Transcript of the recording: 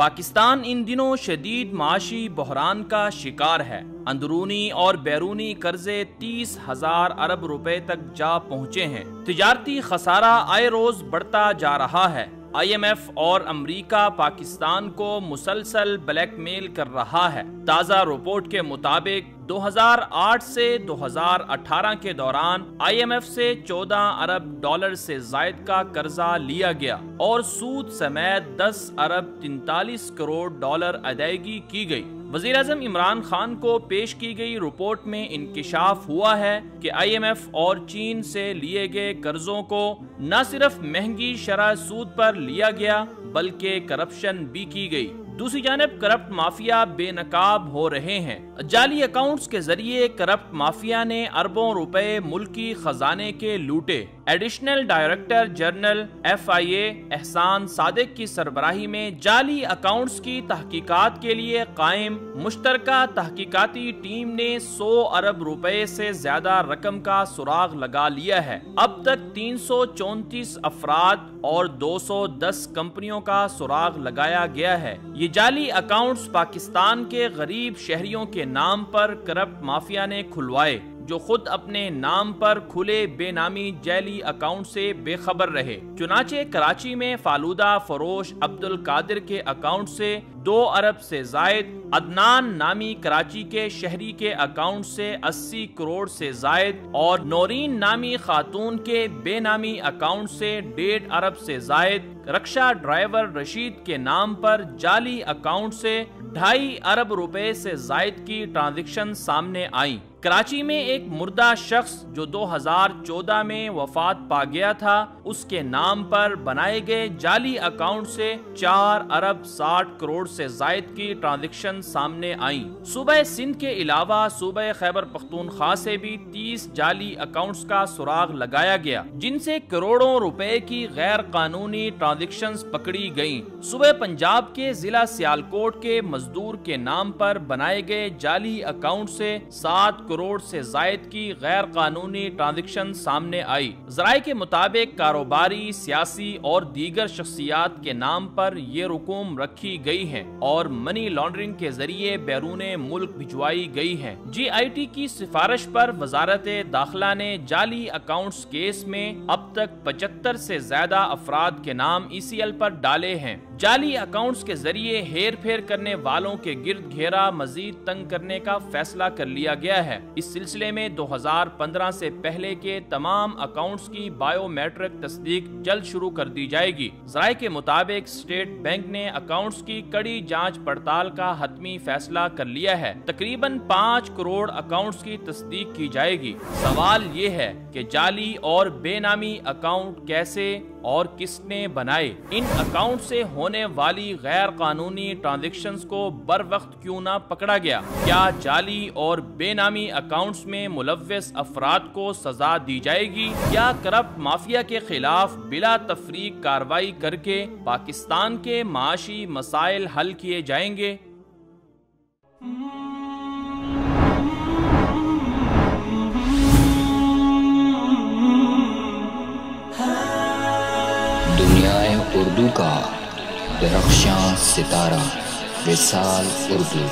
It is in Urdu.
پاکستان ان دنوں شدید معاشی بحران کا شکار ہے۔ اندرونی اور بیرونی قرضے 30,000 ارب روپے تک جا پہنچے ہیں۔ تجارتی خسارہ آئے روز بڑھتا جا رہا ہے۔ IMF اور امریکہ پاکستان کو مسلسل بلیک میل کر رہا ہے۔ تازہ رپورٹ کے مطابق 2008 سے 2018 کے دوران IMF سے 14 ارب ڈالر سے زائد کا قرضہ لیا گیا اور سود سمیت 10 ارب 43 کروڑ ڈالر ادائیگی کی گئی۔ وزیراعظم عمران خان کو پیش کی گئی رپورٹ میں انکشاف ہوا ہے کہ IMF اور چین سے لیے گئے قرضوں کو نہ صرف مہنگی شرح سود پر لیا گیا بلکہ کرپشن بھی کی گئی۔ دوسری جانب کرپٹ مافیا بے نقاب ہو رہے ہیں۔ جعلی اکاؤنٹس کے ذریعے کرپٹ مافیا نے اربوں روپے ملکی خزانے کے لوٹے۔ ایڈیشنل ڈائریکٹر جنرل FIA احسان صادق کی سربراہی میں جعلی اکاؤنٹس کی تحقیقات کے لیے قائم مشترکہ تحقیقاتی ٹیم نے 100 ارب روپے سے زیادہ رقم کا سراغ لگا لیا ہے۔ اب تک 334 افراد اور 210 کمپنیوں کا سراغ لگایا گیا ہے۔ یہ جعلی اکاؤنٹس پاکستان کے غریب شہریوں کے نام پر کرپٹ مافیا نے کھلوائے، جو خود اپنے نام پر کھلے بے نامی جعلی اکاؤنٹ سے بے خبر رہے۔ چنانچہ کراچی میں فالودہ فروش عبد القادر کے اکاؤنٹ سے 2 ارب سے زائد، عدنان نامی کراچی کے شہری کے اکاؤنٹ سے 80 کروڑ سے زائد اور نورین نامی خاتون کے بے نامی اکاؤنٹ سے 1.5 ارب سے زائد، رکشہ ڈرائیور رشید کے نام پر جعلی اکاؤنٹ سے 2.5 ارب روپے سے زائد کی ٹرانزیکشن سامنے آئیں۔ کراچی میں ایک مردہ شخص جو 2014 میں وفات پا گیا تھا، اس کے نام پر بنائے گئے جعلی اکاؤنٹ سے 4 ارب 60 کروڑ سے زائد کی ٹرانزیکشن سامنے آئیں۔ صوبہ سندھ کے علاوہ صوبہ خیبر پختونخوا سے بھی 30 جعلی اکاؤنٹس کا سراغ لگایا گیا، جن سے کروڑوں روپے کی غیر قانونی ٹرانزیکشنز پکڑی گئیں۔ صوبہ پنجاب کے ضلع سیالکوٹ کے مزدور کے نام پر بنائے گئے جعلی اکاؤنٹ سے 7 کروڑ سے زائد کی غیر قانونی ٹرانزیکشن سامنے آئی۔ ذرائع کے مطابق کاروباری، سیاسی اور دیگر شخصیات کے نام پر یہ رقوم رکھی گئی ہیں اور منی لانڈرنگ کے ذریعے بیرون ملک بھجوائی گئی ہیں۔ GIT کی سفارش پر وزارت داخلہ نے جعلی اکاؤنٹس کیس میں اب تک 75 سے زیادہ افراد کے نام ECL پر ڈالے ہیں۔ جعلی اکاؤنٹس کے ذریعے ہیر پھیر کرنے والوں کے گرد گھیرا مزید تنگ کرنے کا فیصلہ کر لیا گیا ہے۔ اس سلسلے میں 2015 سے پہلے کے تمام اکاؤنٹس کی بائیو میٹرک تصدیق جلد شروع کر دی جائے گی۔ ذرائع کے مطابق اسٹیٹ بینک نے اکاؤنٹس کی کڑی جانچ پڑتال کا حتمی فیصلہ کر لیا ہے۔ تقریباً 5 کروڑ اکاؤنٹس کی تصدیق کی جائے گی۔ سوال یہ ہے کہ جعلی اور بے نامی اکاؤنٹ کیسے اور کس نے بنائے؟ ان اکاؤنٹ سے ہونے والی غیر قانونی ٹرانزیکشنز کو بر وقت کیوں نہ پکڑا گیا؟ کیا جعلی اور بے نامی اکاؤنٹس میں ملوث افراد کو سزا دی جائے گی یا کرپٹ مافیا کے خلاف بلا تفریق کارروائی کر کے پاکستان کے معاشی مسائل حل کیے جائیں گے؟ دنیائے اردو کا درخشاں ستارہ وصال اردو۔